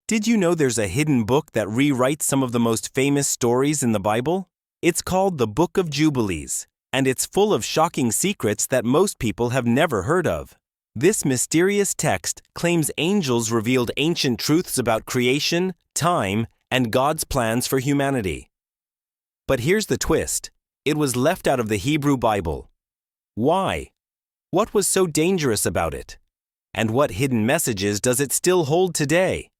Did you know there's a hidden book that rewrites some of the most famous stories in the Bible? It's called the Book of Jubilees, and it's full of shocking secrets that most people have never heard of. This mysterious text claims angels revealed ancient truths about creation, time, and God's plans for humanity. But here's the twist. It was left out of the Hebrew Bible. Why? What was so dangerous about it? And what hidden messages does it still hold today?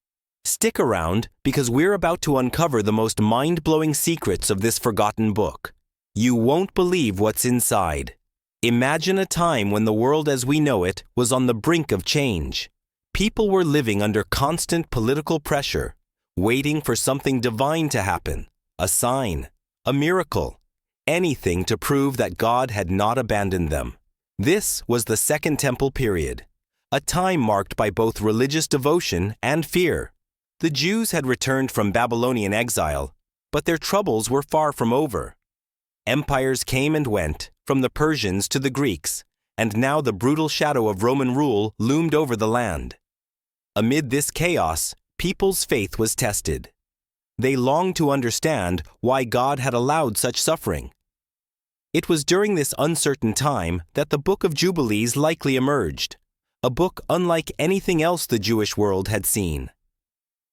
Stick around, because we're about to uncover the most mind-blowing secrets of this forgotten book. You won't believe what's inside. Imagine a time when the world as we know it was on the brink of change. People were living under constant political pressure, waiting for something divine to happen, a sign, a miracle, anything to prove that God had not abandoned them. This was the Second Temple period, a time marked by both religious devotion and fear. The Jews had returned from Babylonian exile, but their troubles were far from over. Empires came and went, from the Persians to the Greeks, and now the brutal shadow of Roman rule loomed over the land. Amid this chaos, people's faith was tested. They longed to understand why God had allowed such suffering. It was during this uncertain time that the Book of Jubilees likely emerged, a book unlike anything else the Jewish world had seen.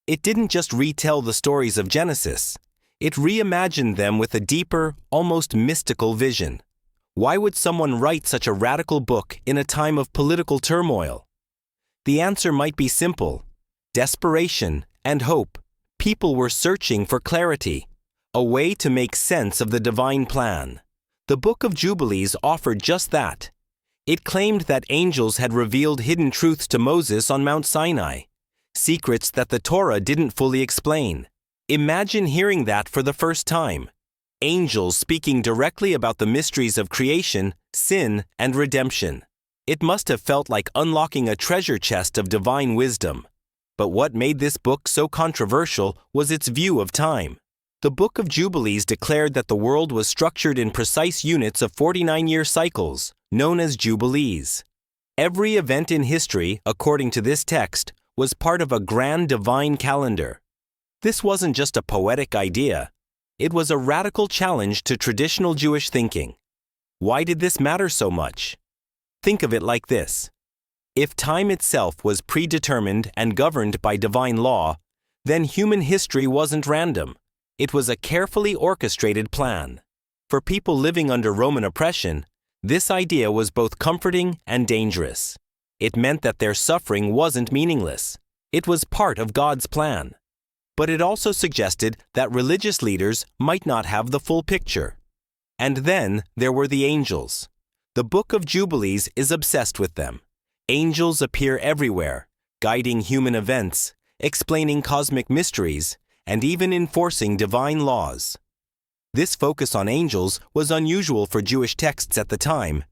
It didn't just retell the stories of Genesis. It reimagined them with a deeper, almost mystical vision. Why would someone write such a radical book in a time of political turmoil? The answer might be simple: desperation and hope. People were searching for clarity, a way to make sense of the divine plan. The Book of Jubilees offered just that. It claimed that angels had revealed hidden truths to Moses on Mount Sinai, secrets that the Torah didn't fully explain. Imagine hearing that for the first time. Angels speaking directly about the mysteries of creation, sin, and redemption. It must have felt like unlocking a treasure chest of divine wisdom. But what made this book so controversial was its view of time. The Book of Jubilees declared that the world was structured in precise units of 49-year cycles, known as Jubilees. Every event in history, according to this text, was part of a grand divine calendar. This wasn't just a poetic idea. It was a radical challenge to traditional Jewish thinking. Why did this matter so much? Think of it like this. If time itself was predetermined and governed by divine law, then human history wasn't random. It was a carefully orchestrated plan. For people living under Roman oppression, this idea was both comforting and dangerous. It meant that their suffering wasn't meaningless. It was part of God's plan. But it also suggested that religious leaders might not have the full picture. And then there were the angels. The Book of Jubilees is obsessed with them. Angels appear everywhere, guiding human events, explaining cosmic mysteries, and even enforcing divine laws. This focus on angels was unusual for Jewish texts at the time,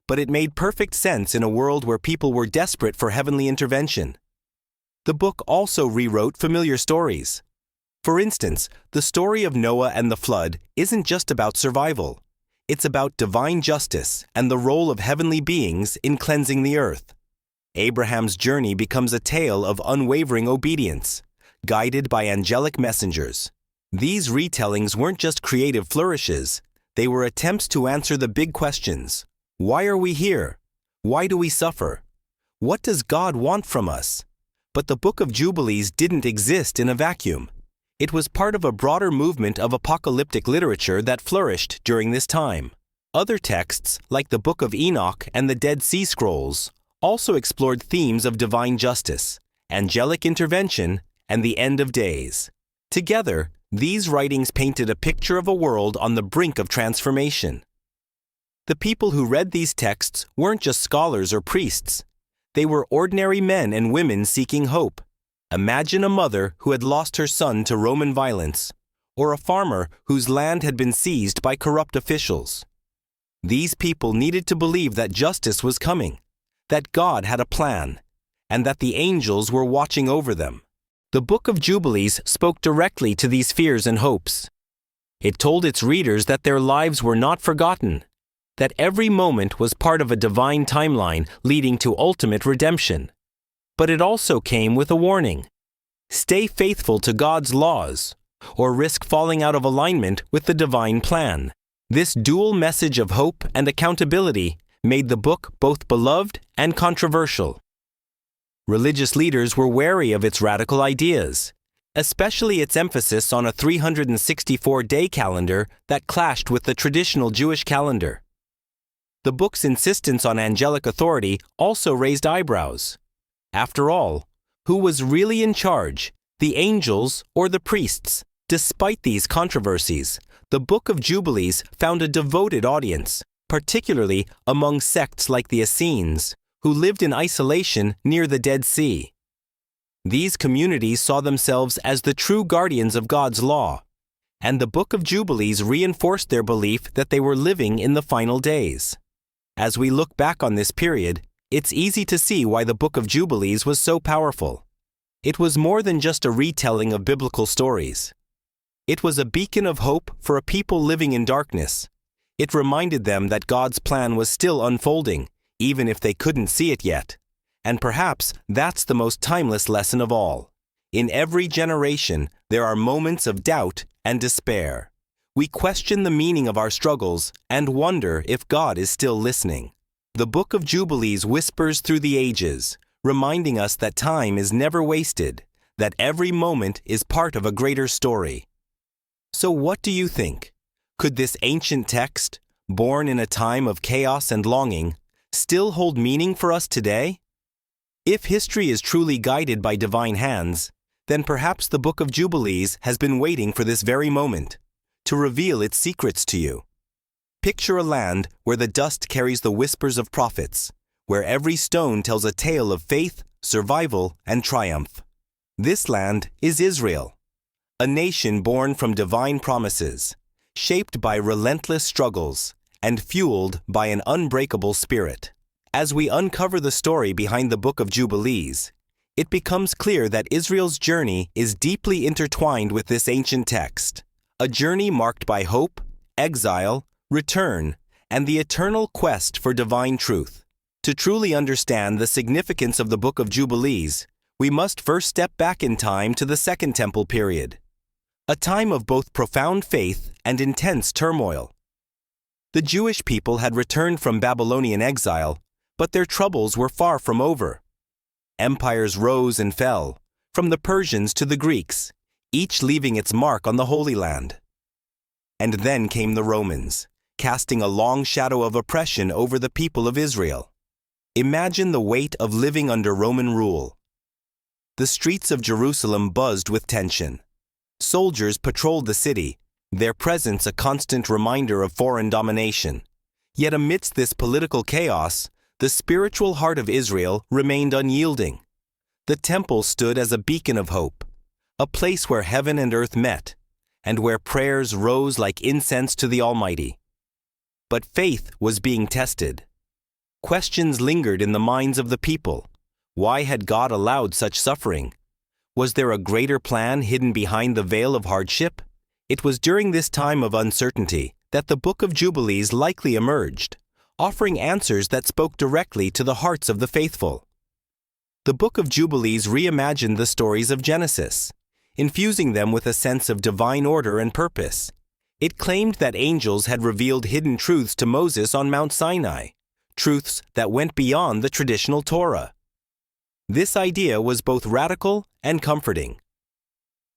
but it made perfect sense in a world where people were desperate for heavenly intervention. The book also rewrote familiar stories. For instance, the story of Noah and the flood isn't just about survival. It's about divine justice and the role of heavenly beings in cleansing the earth. Abraham's journey becomes a tale of unwavering obedience, guided by angelic messengers. These retellings weren't just creative flourishes. They were attempts to answer the big questions. Why are we here? Why do we suffer? What does God want from us? But the Book of Jubilees didn't exist in a vacuum. It was part of a broader movement of apocalyptic literature that flourished during this time. Other texts, like the Book of Enoch and the Dead Sea Scrolls, also explored themes of divine justice, angelic intervention, and the end of days. Together, these writings painted a picture of a world on the brink of transformation. The people who read these texts weren't just scholars or priests. They were ordinary men and women seeking hope. Imagine a mother who had lost her son to Roman violence, or a farmer whose land had been seized by corrupt officials. These people needed to believe that justice was coming, that God had a plan, and that the angels were watching over them. The Book of Jubilees spoke directly to these fears and hopes. It told its readers that their lives were not forgotten, that every moment was part of a divine timeline leading to ultimate redemption. But it also came with a warning. Stay faithful to God's laws, or risk falling out of alignment with the divine plan. This dual message of hope and accountability made the book both beloved and controversial. Religious leaders were wary of its radical ideas, especially its emphasis on a 364-day calendar that clashed with the traditional Jewish calendar. The book's insistence on angelic authority also raised eyebrows. After all, who was really in charge, the angels or the priests? Despite these controversies, the Book of Jubilees found a devoted audience, particularly among sects like the Essenes, who lived in isolation near the Dead Sea. These communities saw themselves as the true guardians of God's law, and the Book of Jubilees reinforced their belief that they were living in the final days. As we look back on this period, it's easy to see why the Book of Jubilees was so powerful. It was more than just a retelling of biblical stories. It was a beacon of hope for a people living in darkness. It reminded them that God's plan was still unfolding, even if they couldn't see it yet. And perhaps that's the most timeless lesson of all. In every generation, there are moments of doubt and despair. We question the meaning of our struggles and wonder if God is still listening. The Book of Jubilees whispers through the ages, reminding us that time is never wasted, that every moment is part of a greater story. So what do you think? Could this ancient text, born in a time of chaos and longing, still hold meaning for us today? If history is truly guided by divine hands, then perhaps the Book of Jubilees has been waiting for this very moment to reveal its secrets to you. Picture a land where the dust carries the whispers of prophets, where every stone tells a tale of faith, survival, and triumph. This land is Israel, a nation born from divine promises, shaped by relentless struggles, and fueled by an unbreakable spirit. As we uncover the story behind the Book of Jubilees, it becomes clear that Israel's journey is deeply intertwined with this ancient text, a journey marked by hope, exile, return, and the eternal quest for divine truth. To truly understand the significance of the Book of Jubilees, we must first step back in time to the Second Temple period, a time of both profound faith and intense turmoil. The Jewish people had returned from Babylonian exile, but their troubles were far from over. Empires rose and fell, from the Persians to the Greeks, each leaving its mark on the Holy Land. And then came the Romans, casting a long shadow of oppression over the people of Israel. Imagine the weight of living under Roman rule. The streets of Jerusalem buzzed with tension. Soldiers patrolled the city, their presence a constant reminder of foreign domination. Yet amidst this political chaos, the spiritual heart of Israel remained unyielding. The temple stood as a beacon of hope, a place where heaven and earth met, and where prayers rose like incense to the Almighty. But faith was being tested. Questions lingered in the minds of the people. Why had God allowed such suffering? Was there a greater plan hidden behind the veil of hardship? It was during this time of uncertainty that the Book of Jubilees likely emerged, offering answers that spoke directly to the hearts of the faithful. The Book of Jubilees reimagined the stories of Genesis, infusing them with a sense of divine order and purpose. It claimed that angels had revealed hidden truths to Moses on Mount Sinai, truths that went beyond the traditional Torah. This idea was both radical and comforting.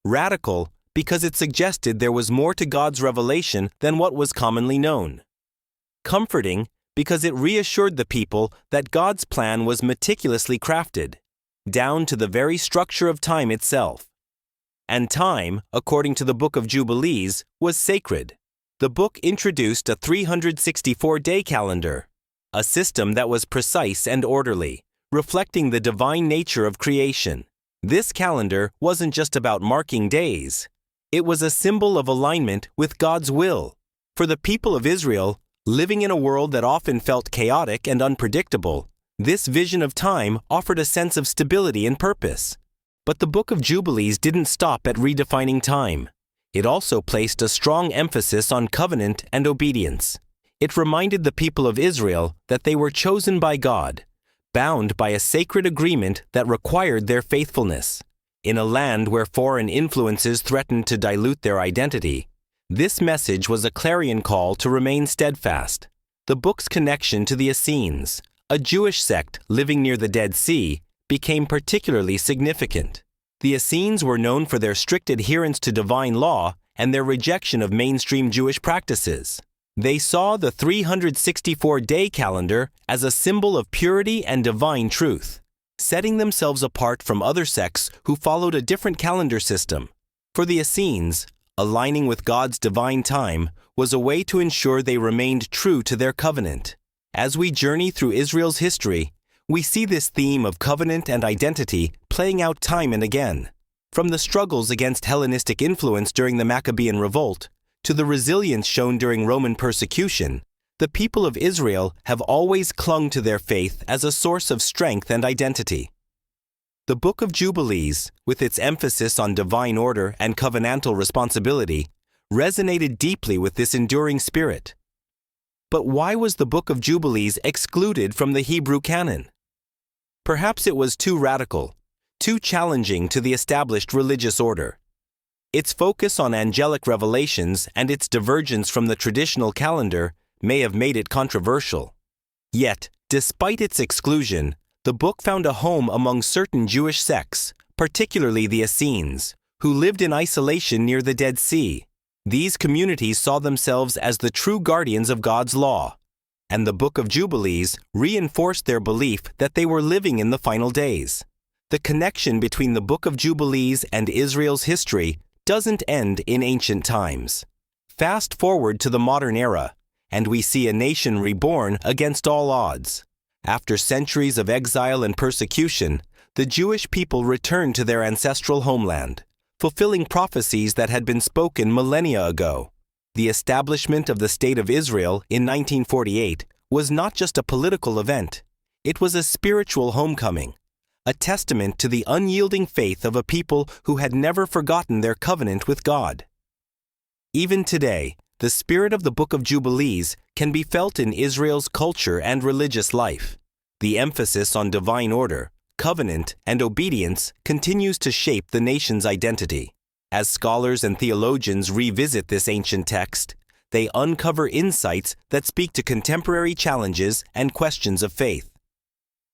Radical because it suggested there was more to God's revelation than what was commonly known. Comforting because it reassured the people that God's plan was meticulously crafted, down to the very structure of time itself. And time, according to the Book of Jubilees, was sacred. The book introduced a 364-day calendar, a system that was precise and orderly, reflecting the divine nature of creation. This calendar wasn't just about marking days. It was a symbol of alignment with God's will. For the people of Israel, living in a world that often felt chaotic and unpredictable, this vision of time offered a sense of stability and purpose. But the Book of Jubilees didn't stop at redefining time. It also placed a strong emphasis on covenant and obedience. It reminded the people of Israel that they were chosen by God, bound by a sacred agreement that required their faithfulness. In a land where foreign influences threatened to dilute their identity, this message was a clarion call to remain steadfast. The book's connection to the Essenes, a Jewish sect living near the Dead Sea, became particularly significant. The Essenes were known for their strict adherence to divine law and their rejection of mainstream Jewish practices. They saw the 364-day calendar as a symbol of purity and divine truth, setting themselves apart from other sects who followed a different calendar system. For the Essenes, aligning with God's divine time was a way to ensure they remained true to their covenant. As we journey through Israel's history, we see this theme of covenant and identity playing out time and again. From the struggles against Hellenistic influence during the Maccabean revolt to the resilience shown during Roman persecution, the people of Israel have always clung to their faith as a source of strength and identity. The Book of Jubilees, with its emphasis on divine order and covenantal responsibility, resonated deeply with this enduring spirit. But why was the Book of Jubilees excluded from the Hebrew canon? Perhaps it was too radical, too challenging to the established religious order. Its focus on angelic revelations and its divergence from the traditional calendar may have made it controversial. Yet, despite its exclusion, the book found a home among certain Jewish sects, particularly the Essenes, who lived in isolation near the Dead Sea. These communities saw themselves as the true guardians of God's law, and the Book of Jubilees reinforced their belief that they were living in the final days. The connection between the Book of Jubilees and Israel's history doesn't end in ancient times. Fast forward to the modern era, and we see a nation reborn against all odds. After centuries of exile and persecution, the Jewish people returned to their ancestral homeland, fulfilling prophecies that had been spoken millennia ago. The establishment of the State of Israel in 1948 was not just a political event. It was a spiritual homecoming, a testament to the unyielding faith of a people who had never forgotten their covenant with God. Even today, the spirit of the Book of Jubilees can be felt in Israel's culture and religious life. The emphasis on divine order, covenant, and obedience continues to shape the nation's identity. As scholars and theologians revisit this ancient text, they uncover insights that speak to contemporary challenges and questions of faith.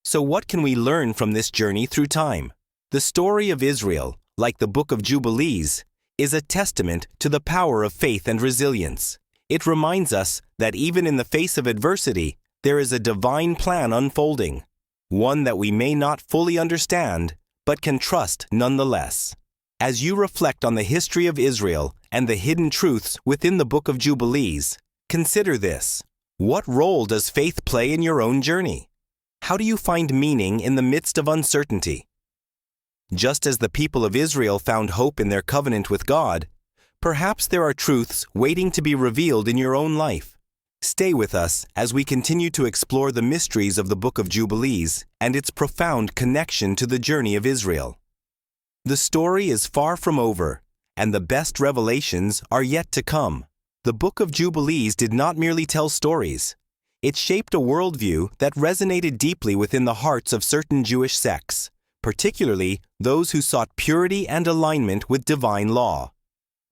So what can we learn from this journey through time? The story of Israel, like the Book of Jubilees, is a testament to the power of faith and resilience. It reminds us that even in the face of adversity, there is a divine plan unfolding, one that we may not fully understand, but can trust nonetheless. As you reflect on the history of Israel and the hidden truths within the Book of Jubilees, consider this. What role does faith play in your own journey? How do you find meaning in the midst of uncertainty? Just as the people of Israel found hope in their covenant with God, perhaps there are truths waiting to be revealed in your own life. Stay with us as we continue to explore the mysteries of the Book of Jubilees and its profound connection to the journey of Israel. The story is far from over, and the best revelations are yet to come. The Book of Jubilees did not merely tell stories. It shaped a worldview that resonated deeply within the hearts of certain Jewish sects, particularly those who sought purity and alignment with divine law.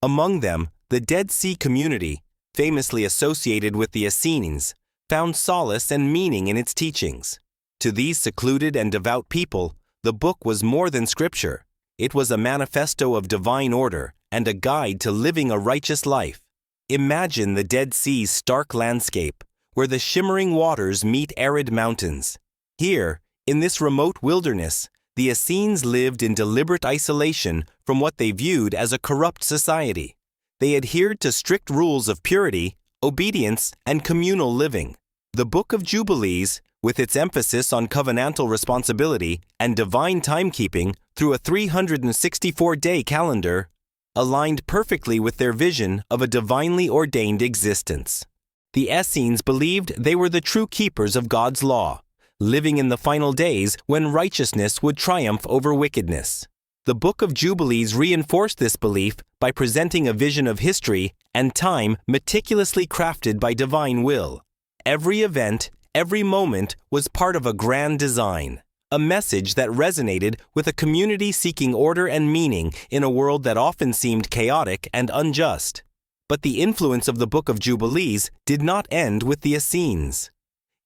Among them, the Dead Sea community, famously associated with the Essenes, found solace and meaning in its teachings. To these secluded and devout people, the book was more than scripture. It was a manifesto of divine order and a guide to living a righteous life. Imagine the Dead Sea's stark landscape, where the shimmering waters meet arid mountains. Here, in this remote wilderness, the Essenes lived in deliberate isolation from what they viewed as a corrupt society. They adhered to strict rules of purity, obedience, and communal living. The Book of Jubilees, with its emphasis on covenantal responsibility and divine timekeeping through a 364-day calendar, aligned perfectly with their vision of a divinely ordained existence. The Essenes believed they were the true keepers of God's law, living in the final days when righteousness would triumph over wickedness. The Book of Jubilees reinforced this belief by presenting a vision of history and time meticulously crafted by divine will. Every event, every moment was part of a grand design, a message that resonated with a community seeking order and meaning in a world that often seemed chaotic and unjust. But the influence of the Book of Jubilees did not end with the Essenes.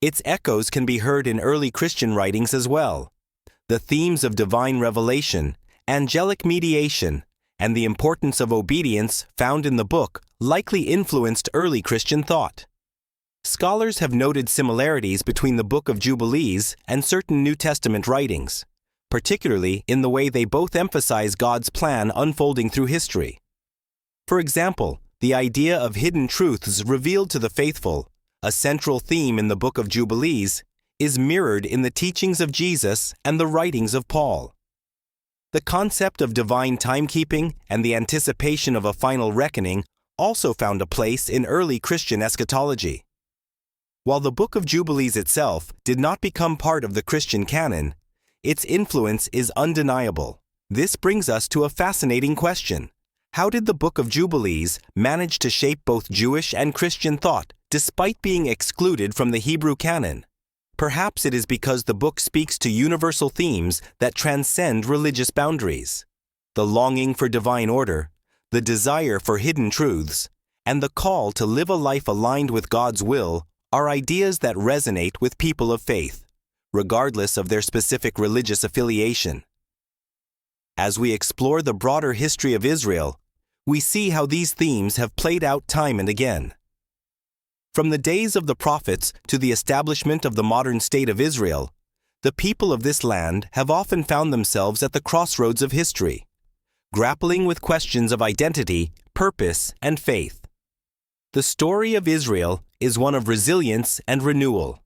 Its echoes can be heard in early Christian writings as well. The themes of divine revelation, angelic mediation, and the importance of obedience found in the book likely influenced early Christian thought. Scholars have noted similarities between the Book of Jubilees and certain New Testament writings, particularly in the way they both emphasize God's plan unfolding through history. For example, the idea of hidden truths revealed to the faithful, a central theme in the Book of Jubilees, is mirrored in the teachings of Jesus and the writings of Paul. The concept of divine timekeeping and the anticipation of a final reckoning also found a place in early Christian eschatology. While the Book of Jubilees itself did not become part of the Christian canon, its influence is undeniable. This brings us to a fascinating question. How did the Book of Jubilees manage to shape both Jewish and Christian thought despite being excluded from the Hebrew canon? Perhaps it is because the book speaks to universal themes that transcend religious boundaries. The longing for divine order, the desire for hidden truths, and the call to live a life aligned with God's will are ideas that resonate with people of faith, regardless of their specific religious affiliation. As we explore the broader history of Israel, we see how these themes have played out time and again. From the days of the prophets to the establishment of the modern state of Israel, the people of this land have often found themselves at the crossroads of history, grappling with questions of identity, purpose, and faith. The story of Israel is one of resilience and renewal.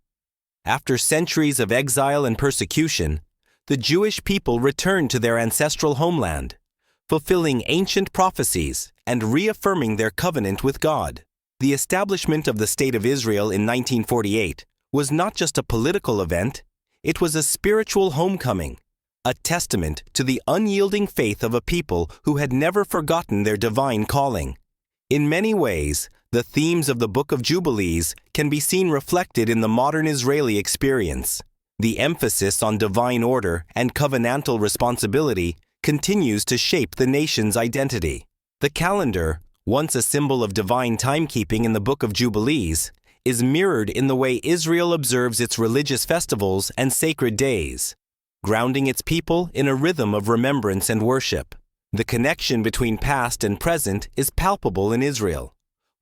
After centuries of exile and persecution, the Jewish people returned to their ancestral homeland, fulfilling ancient prophecies and reaffirming their covenant with God. The establishment of the State of Israel in 1948 was not just a political event, it was a spiritual homecoming, a testament to the unyielding faith of a people who had never forgotten their divine calling. In many ways, the themes of the Book of Jubilees can be seen reflected in the modern Israeli experience. The emphasis on divine order and covenantal responsibility continues to shape the nation's identity. The calendar, once a symbol of divine timekeeping in the Book of Jubilees, is mirrored in the way Israel observes its religious festivals and sacred days, grounding its people in a rhythm of remembrance and worship. The connection between past and present is palpable in Israel.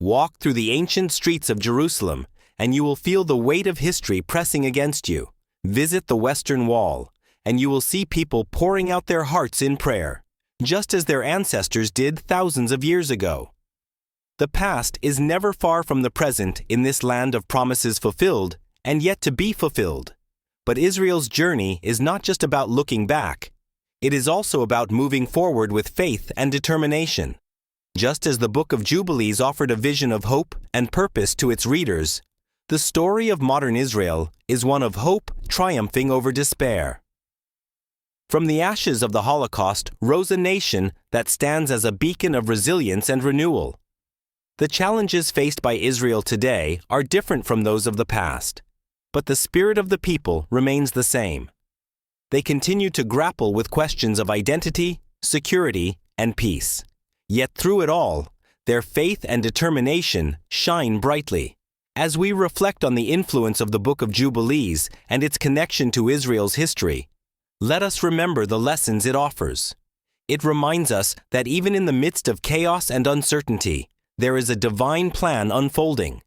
Walk through the ancient streets of Jerusalem, and you will feel the weight of history pressing against you. Visit the Western Wall, and you will see people pouring out their hearts in prayer, just as their ancestors did thousands of years ago. The past is never far from the present in this land of promises fulfilled and yet to be fulfilled. But Israel's journey is not just about looking back. It is also about moving forward with faith and determination. Just as the Book of Jubilees offered a vision of hope and purpose to its readers, the story of modern Israel is one of hope triumphing over despair. From the ashes of the Holocaust rose a nation that stands as a beacon of resilience and renewal. The challenges faced by Israel today are different from those of the past, but the spirit of the people remains the same. They continue to grapple with questions of identity, security, and peace. Yet through it all, their faith and determination shine brightly. As we reflect on the influence of the Book of Jubilees and its connection to Israel's history, let us remember the lessons it offers. It reminds us that even in the midst of chaos and uncertainty, there is a divine plan unfolding.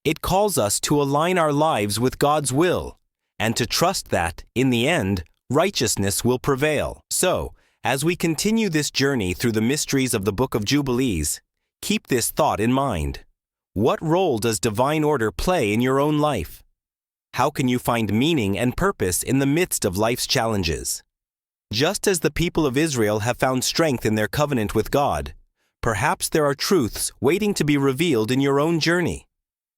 It calls us to align our lives with God's will and to trust that, in the end, righteousness will prevail. So, as we continue this journey through the mysteries of the Book of Jubilees, keep this thought in mind. What role does divine order play in your own life? How can you find meaning and purpose in the midst of life's challenges? Just as the people of Israel have found strength in their covenant with God, perhaps there are truths waiting to be revealed in your own journey.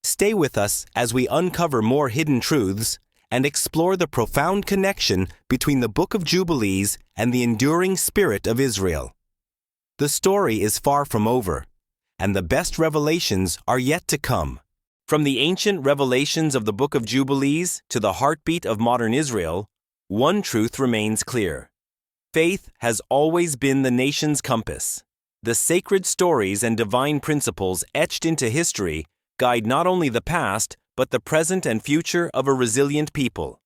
Stay with us as we uncover more hidden truths and explore the profound connection between the Book of Jubilees and the enduring spirit of Israel. The story is far from over, and the best revelations are yet to come. From the ancient revelations of the Book of Jubilees to the heartbeat of modern Israel, One truth remains clear. Faith has always been the nation's compass. The sacred stories and divine principles etched into history guide not only the past, but the present and future of a resilient people.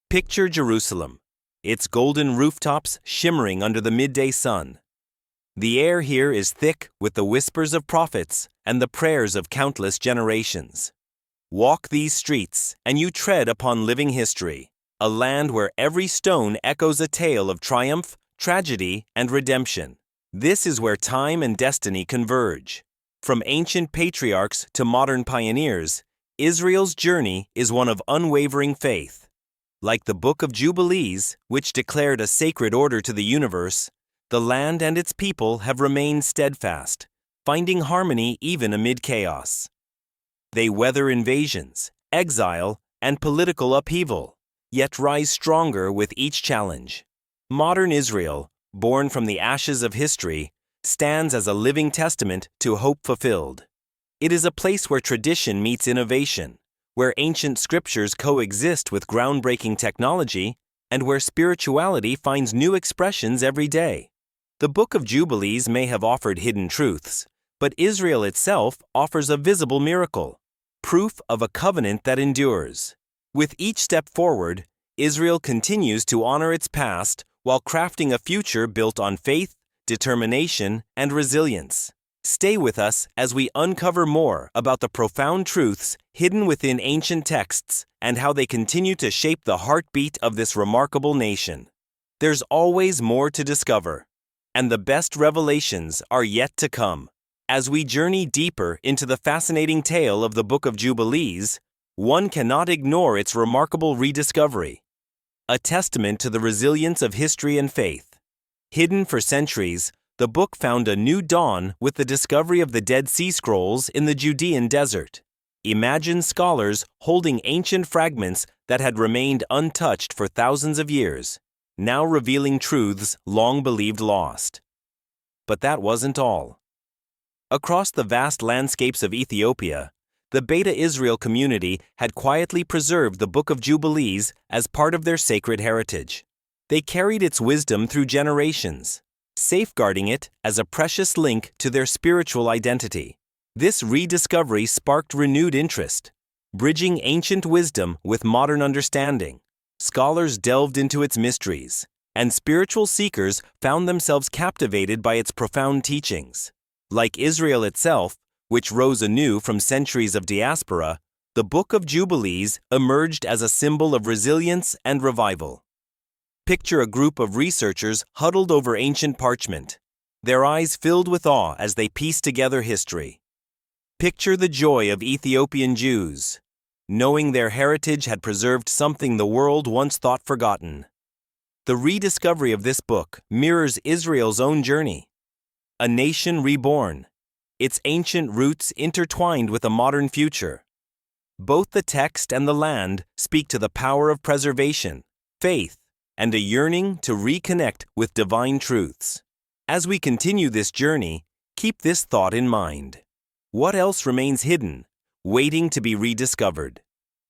Picture Jerusalem, its golden rooftops shimmering under the midday sun. The air here is thick with the whispers of prophets and the prayers of countless generations. Walk these streets, and you tread upon living history, a land where every stone echoes a tale of triumph, tragedy, and redemption. This is where time and destiny converge. From ancient patriarchs to modern pioneers, Israel's journey is one of unwavering faith. Like the Book of Jubilees, which declared a sacred order to the universe, the land and its people have remained steadfast, finding harmony even amid chaos. They weather invasions, exile, and political upheaval, yet rise stronger with each challenge. Modern Israel, born from the ashes of history, stands as a living testament to hope fulfilled. It is a place where tradition meets innovation, where ancient scriptures coexist with groundbreaking technology, and where spirituality finds new expressions every day. The Book of Jubilees may have offered hidden truths, but Israel itself offers a visible miracle, proof of a covenant that endures. With each step forward, Israel continues to honor its past while crafting a future built on faith, determination, and resilience. Stay with us as we uncover more about the profound truths hidden within ancient texts and how they continue to shape the heartbeat of this remarkable nation. There's always more to discover, and the best revelations are yet to come. As we journey deeper into the fascinating tale of the Book of Jubilees, one cannot ignore its remarkable rediscovery, a testament to the resilience of history and faith. Hidden for centuries, the book found a new dawn with the discovery of the Dead Sea Scrolls in the Judean desert. Imagine scholars holding ancient fragments that had remained untouched for thousands of years, now revealing truths long believed lost. But that wasn't all. Across the vast landscapes of Ethiopia, the Beta Israel community had quietly preserved the Book of Jubilees as part of their sacred heritage. They carried its wisdom through generations, safeguarding it as a precious link to their spiritual identity. This rediscovery sparked renewed interest. Bridging ancient wisdom with modern understanding, scholars delved into its mysteries, and spiritual seekers found themselves captivated by its profound teachings. Like Israel itself, which rose anew from centuries of diaspora, the Book of Jubilees emerged as a symbol of resilience and revival. Picture a group of researchers huddled over ancient parchment, their eyes filled with awe as they piece together history. Picture the joy of Ethiopian Jews, knowing their heritage had preserved something the world once thought forgotten. The rediscovery of this book mirrors Israel's own journey, a nation reborn, its ancient roots intertwined with a modern future. Both the text and the land speak to the power of preservation, faith, and a yearning to reconnect with divine truths. As we continue this journey, keep this thought in mind. What else remains hidden, waiting to be rediscovered?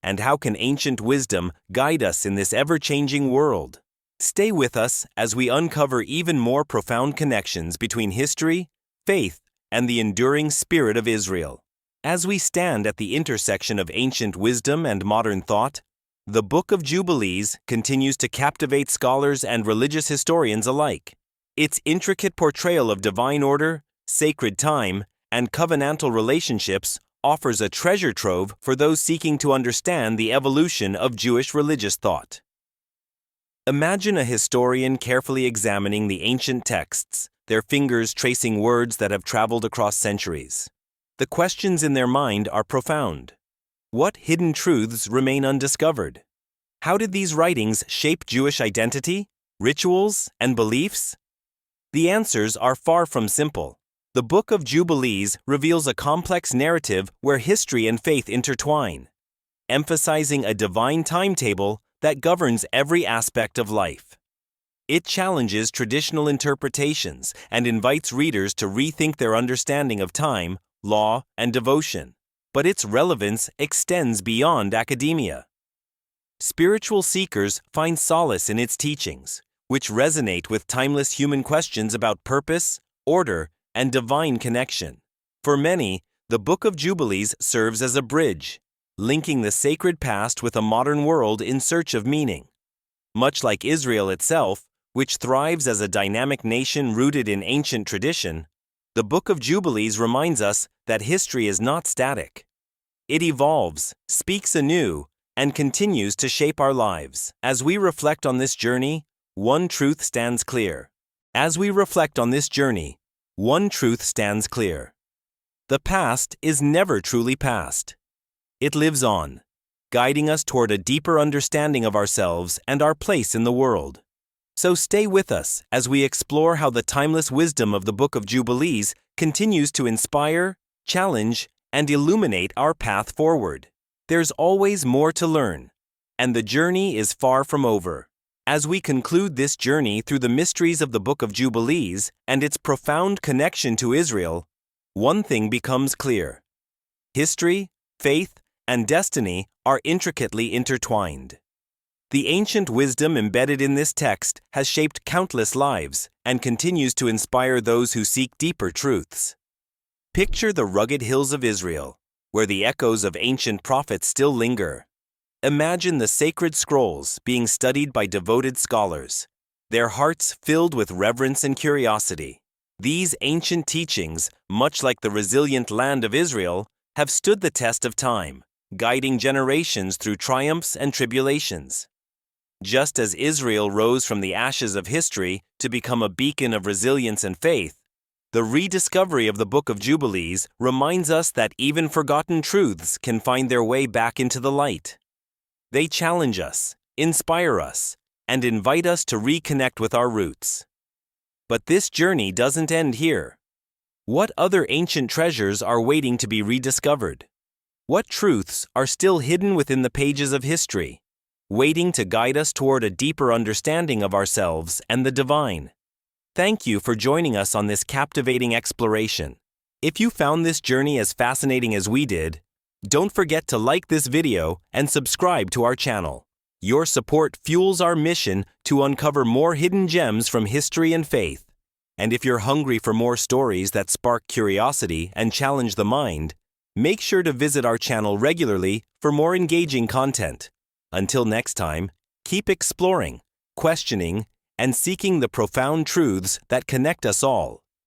And how can ancient wisdom guide us in this ever-changing world? Stay with us as we uncover even more profound connections between history, faith, and the enduring spirit of Israel. As we stand at the intersection of ancient wisdom and modern thought, the Book of Jubilees continues to captivate scholars and religious historians alike. Its intricate portrayal of divine order, sacred time, and covenantal relationships offers a treasure trove for those seeking to understand the evolution of Jewish religious thought. Imagine a historian carefully examining the ancient texts, their fingers tracing words that have traveled across centuries. The questions in their mind are profound. What hidden truths remain undiscovered? How did these writings shape Jewish identity, rituals, and beliefs? The answers are far from simple. The Book of Jubilees reveals a complex narrative where history and faith intertwine, emphasizing a divine timetable that governs every aspect of life. It challenges traditional interpretations and invites readers to rethink their understanding of time, law, and devotion. But its relevance extends beyond academia. spiritual seekers find solace in its teachings, which resonate with timeless human questions about purpose, order, and divine connection. For many, the Book of Jubilees serves as a bridge, linking the sacred past with a modern world in search of meaning. Much like Israel itself, which thrives as a dynamic nation rooted in ancient tradition, the Book of Jubilees reminds us that history is not static. It evolves, speaks anew, and continues to shape our lives. As we reflect on this journey, one truth stands clear. The past is never truly past. It lives on, guiding us toward a deeper understanding of ourselves and our place in the world. So stay with us as we explore how the timeless wisdom of the Book of Jubilees continues to inspire, challenge, and illuminate our path forward. There's always more to learn, and the journey is far from over. As we conclude this journey through the mysteries of the Book of Jubilees and its profound connection to Israel, one thing becomes clear. History, faith, and destiny are intricately intertwined. The ancient wisdom embedded in this text has shaped countless lives and continues to inspire those who seek deeper truths. Picture the rugged hills of Israel, where the echoes of ancient prophets still linger. Imagine the sacred scrolls being studied by devoted scholars, their hearts filled with reverence and curiosity. These ancient teachings, much like the resilient land of Israel, have stood the test of time, guiding generations through triumphs and tribulations. Just as Israel rose from the ashes of history to become a beacon of resilience and faith, the rediscovery of the Book of Jubilees reminds us that even forgotten truths can find their way back into the light. They challenge us, inspire us, and invite us to reconnect with our roots. But this journey doesn't end here. What other ancient treasures are waiting to be rediscovered? What truths are still hidden within the pages of history, waiting to guide us toward a deeper understanding of ourselves and the divine? Thank you for joining us on this captivating exploration. If you found this journey as fascinating as we did, don't forget to like this video and subscribe to our channel. Your support fuels our mission to uncover more hidden gems from history and faith. And if you're hungry for more stories that spark curiosity and challenge the mind, make sure to visit our channel regularly for more engaging content. Until next time, keep exploring, questioning, and seeking the profound truths that connect us all.